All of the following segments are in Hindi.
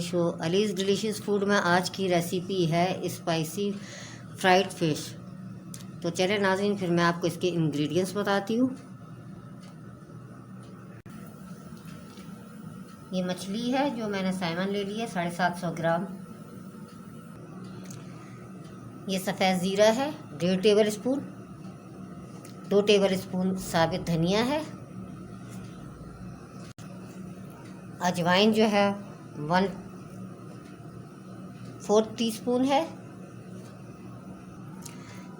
शो अलीज़ डिलीशियस फूड में आज की रेसिपी है स्पाइसी फ्राइड फिश। तो चले नाज़रीन, फिर मैं आपको इसके इंग्रेडिएंट्स बताती हूँ। ये मछली है जो मैंने सैमन ले ली है 750 ग्राम। ये सफ़ेद ज़ीरा है 1.5 टेबल स्पून। 2 टेबल स्पून साबित धनिया है। अजवाइन जो है 1/4 टीस्पून है।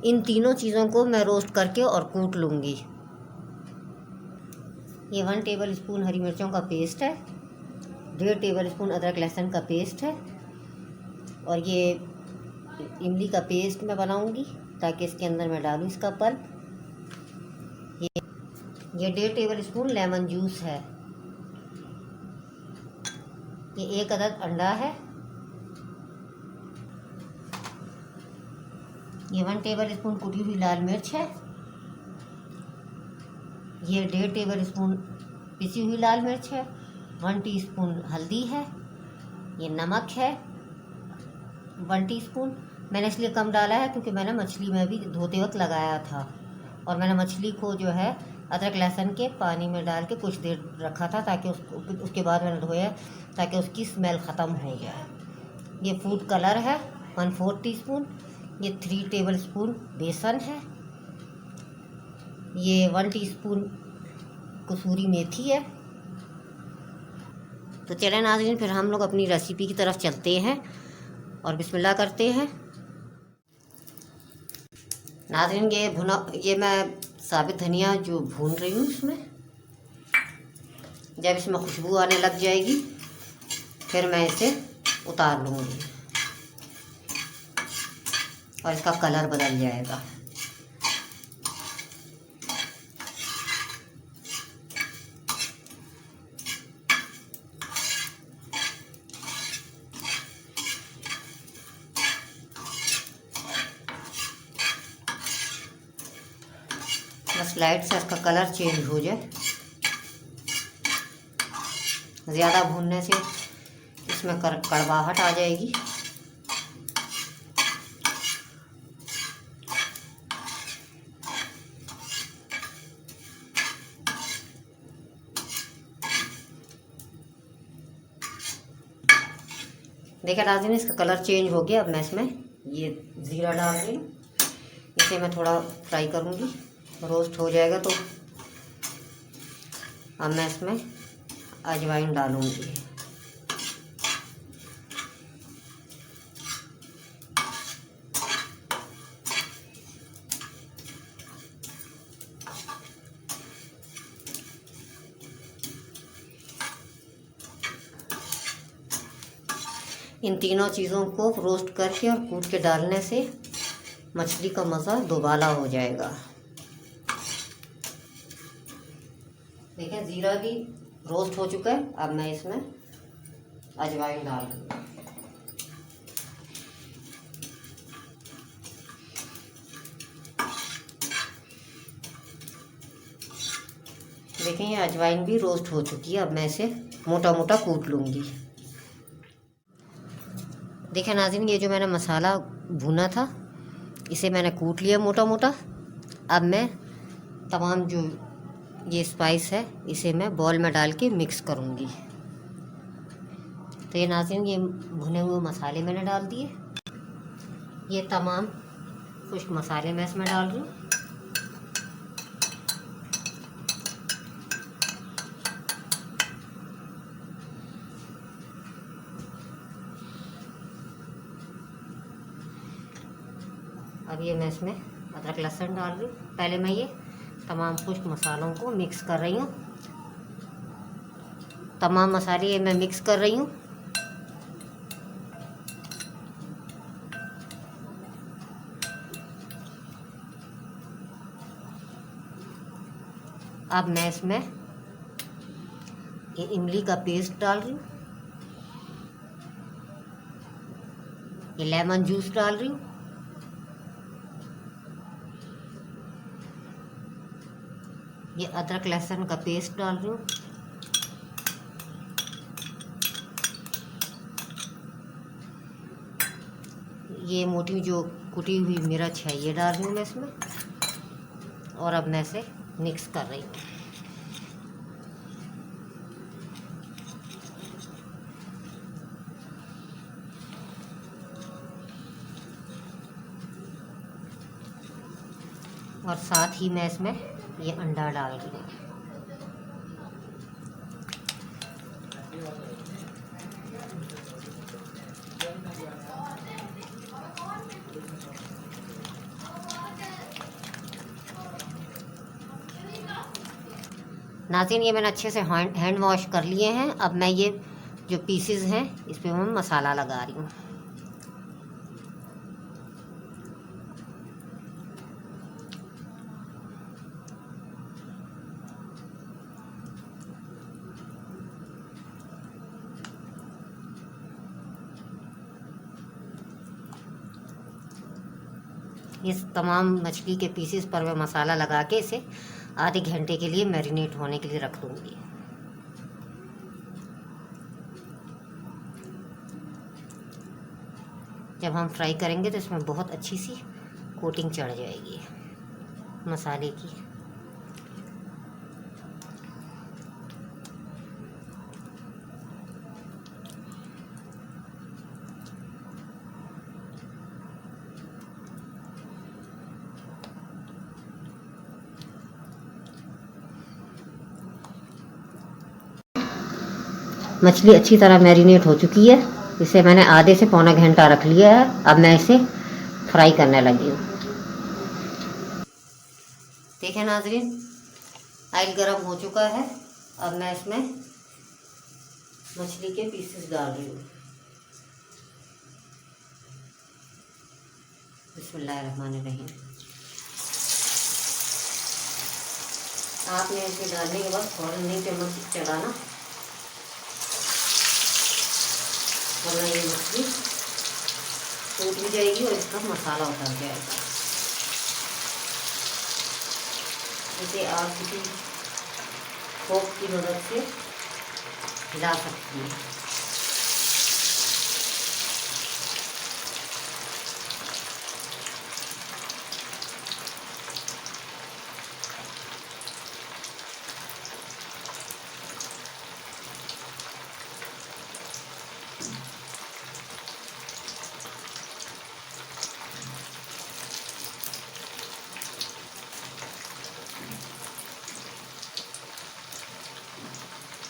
इन तीनों चीज़ों को मैं रोस्ट करके और कूट लूँगी। ये 1 टेबल स्पून हरी मिर्चों का पेस्ट है। 1.5 टेबल स्पून अदरक लहसुन का पेस्ट है। और ये इमली का पेस्ट मैं बनाऊँगी ताकि इसके अंदर मैं डालूँ इसका पल्प। ये 1.5 टेबल स्पून लेमन जूस है। ये 1 अदद अंडा है। ये 1 टेबल स्पून कुटी हुई लाल मिर्च है। ये 1.5 टेबल स्पून पिसी हुई लाल मिर्च है। 1 टीस्पून हल्दी है। ये नमक है 1 टीस्पून। मैंने इसलिए कम डाला है क्योंकि मैंने मछली में भी धोते वक्त लगाया था, और मैंने मछली को जो है अदरक लहसुन के पानी में डाल के कुछ देर रखा था ताकि उसके बाद मैंने धोया ताकि उसकी स्मेल ख़त्म हो जाए। ये फूड कलर है 1/4 टीस्पून। ये 3 टेबल स्पून बेसन है। ये 1 टीस्पून कसूरी मेथी है। तो चलें नाज़रीन, फिर हम लोग अपनी रेसिपी की तरफ चलते हैं और बिस्मिल्लाह करते हैं। नाज़रीन, ये मैं साबित धनिया जो भून रही हूँ, इसमें जब इसमें खुशबू आने लग जाएगी फिर मैं इसे उतार लूँगी और इसका कलर बदल जाएगा। बस लाइट से इसका कलर चेंज हो जाए। ज़्यादा भूनने से इसमें कड़वाहट आ जाएगी। देखिए नाज़रीन, इसका कलर चेंज हो गया। अब मैं इसमें ये ज़ीरा डाल रही हूँ। इसे मैं थोड़ा फ्राई करूँगी, रोस्ट हो जाएगा तो अब मैं इसमें अजवाइन डालूँगी। इन तीनों चीज़ों को रोस्ट करके और कूट के डालने से मछली का मज़ा दोबाला हो जाएगा। देखिए ज़ीरा भी रोस्ट हो चुका है। अब मैं इसमें अजवाइन डाल रही हूँ। देखिए ये अजवाइन भी रोस्ट हो चुकी है। अब मैं इसे मोटा मोटा कूट लूँगी। देखिए नाज़रीन, ये जो मैंने मसाला भुना था इसे मैंने कूट लिया मोटा मोटा। अब मैं तमाम जो ये स्पाइस है इसे मैं बॉल में डाल के मिक्स करूँगी। तो ये नाज़रीन, ये भुने हुए मसाले मैंने डाल दिए। ये तमाम खुश्क मसाले मैं इसमें डाल रही हूँ। अब ये मैं इसमें अदरक लहसुन डाल रही हूँ। पहले मैं ये तमाम खुश्क मसालों को मिक्स कर रही हूँ। तमाम मसाले ये मैं मिक्स कर रही हूँ। अब मैं इसमें ये इमली का पेस्ट डाल रही हूँ। ये लेमन जूस डाल रही हूँ। ये अदरक लहसुन का पेस्ट डाल रही हूँ। ये मोटी जो कुटी हुई मिर्च है ये डाल रही हूँ मैं इसमें, और अब मैं इसे मिक्स कर रही हूँ। और साथ ही मैं इसमें ये अंडा डाल रही हूँ। नाज़रीन, ये मैंने अच्छे से हैंड वॉश कर लिए हैं। अब मैं ये जो पीसेस हैं इस पर मैं मसाला लगा रही हूँ। इस तमाम मछली के पीसेस पर मैं मसाला लगा के इसे आधे घंटे के लिए मैरिनेट होने के लिए रख दूँगी। जब हम फ्राई करेंगे तो इसमें बहुत अच्छी सी कोटिंग चढ़ जाएगी मसाले की। मछली अच्छी तरह मैरिनेट हो चुकी है। इसे मैंने आधे से पौना घंटा रख लिया है। अब मैं इसे फ्राई करने लगी हूँ। देखिए नाज़रीन, ऑयल गरम हो चुका है। अब मैं इसमें मछली के पीसेस डाल रही हूँ। बिस्मिल्लाहिर्रहमानिर्रहीम। आपने इसे डालने के बाद फ़ौरन नहीं चम्मच चलाना, वरना ये मछली टूट भी जाएगी और इसका मसाला उतर जाएगा। इसे आप किसी फोक की मदद से हिला सकती हैं।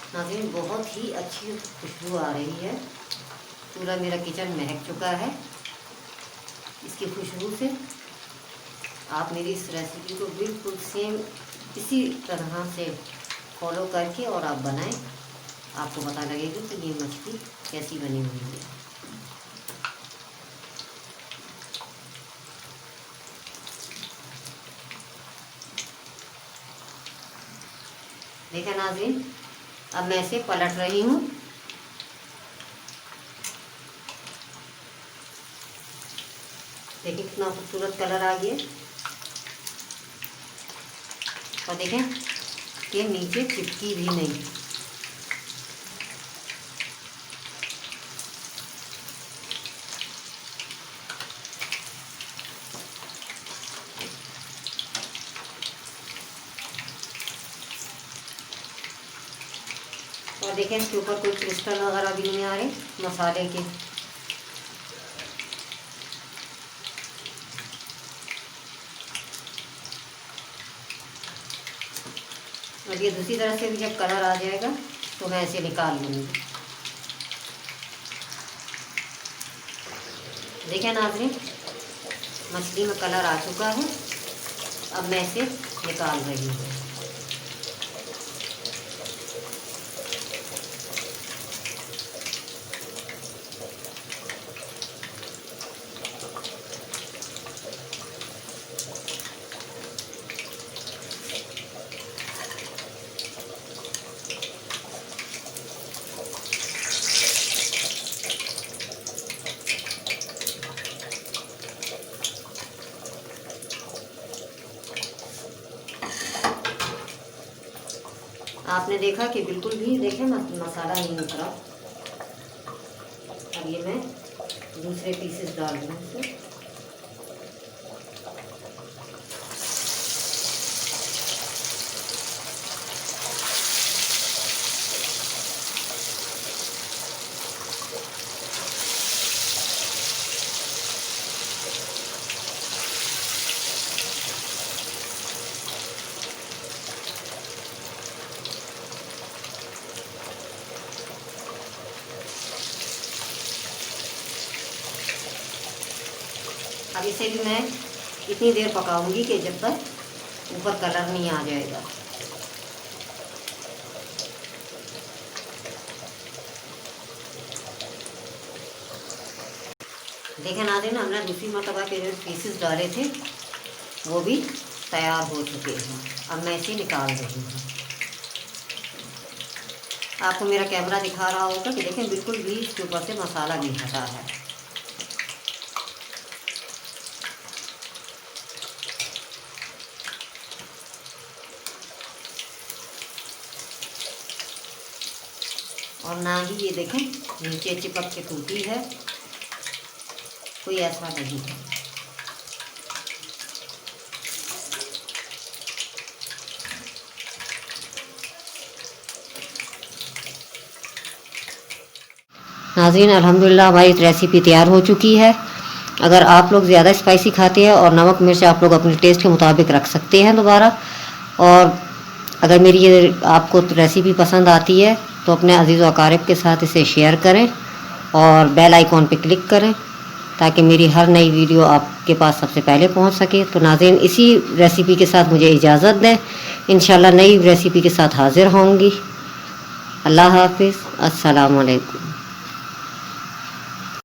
नाज़रीन, बहुत ही अच्छी खुशबू आ रही है। पूरा मेरा किचन महक चुका है। इसकी खुशबू से आप मेरी इस रेसिपी को बिल्कुल सेम इसी तरह से फॉलो करके और आप बनाएं। आपको पता लगेगा कि ये मछली कैसी बनी हुई है। देखा नाज़रीन, अब मैं इसे पलट रही हूँ। देखिए कितना खूबसूरत कलर आ गया। और देखें कि नीचे चिपकी भी नहीं। और देखें इसके ऊपर कोई क्रिस्टल वगैरह भी नहीं आ रहे मसाले के। और ये दूसरी तरह से भी जब कलर आ जाएगा तो मैं इसे निकाल लूँगी। देखें नाज़रीन, मछली में कलर आ चुका है। अब मैं इसे निकाल रही हूँ। आपने देखा कि बिल्कुल भी देखें मसाला नहीं उतरा। अब ये मैं दूसरे पीसेस डाल दूँ इसमें। अब इसे भी मैं इतनी देर पकाऊंगी कि जब तक ऊपर कलर नहीं आ जाएगा। देखें नाज़रीन, हमने दूसरी मरतबा के जो पीसेस डाले थे वो भी तैयार हो चुके हैं। अब मैं इसे निकाल रही हूँ। आपको मेरा कैमरा दिखा रहा होगा कि देखें बिल्कुल भी इसके ऊपर से मसाला नहीं हटा है। और ना ही ये देखें नीचे चिपक के टूटी है, कोई ऐसा नहीं है। नाज़रीन, अल्हम्दुलिल्लाह हमारी रेसिपी तैयार हो चुकी है। अगर आप लोग ज़्यादा स्पाइसी खाते हैं और नमक मिर्च आप लोग अपने टेस्ट के मुताबिक रख सकते हैं दोबारा। और अगर मेरी ये आपको रेसिपी पसंद आती है तो अपने अज़ीज़ व अकारिब के साथ इसे शेयर करें और बेल आइकॉन पे क्लिक करें ताकि मेरी हर नई वीडियो आपके पास सबसे पहले पहुंच सके। तो नाज़रीन, इसी रेसिपी के साथ मुझे इजाज़त दें। इंशाल्लाह नई रेसिपी के साथ हाज़िर होंगी। अल्लाह हाफ़िज़। अस्सलामु अलैकुम।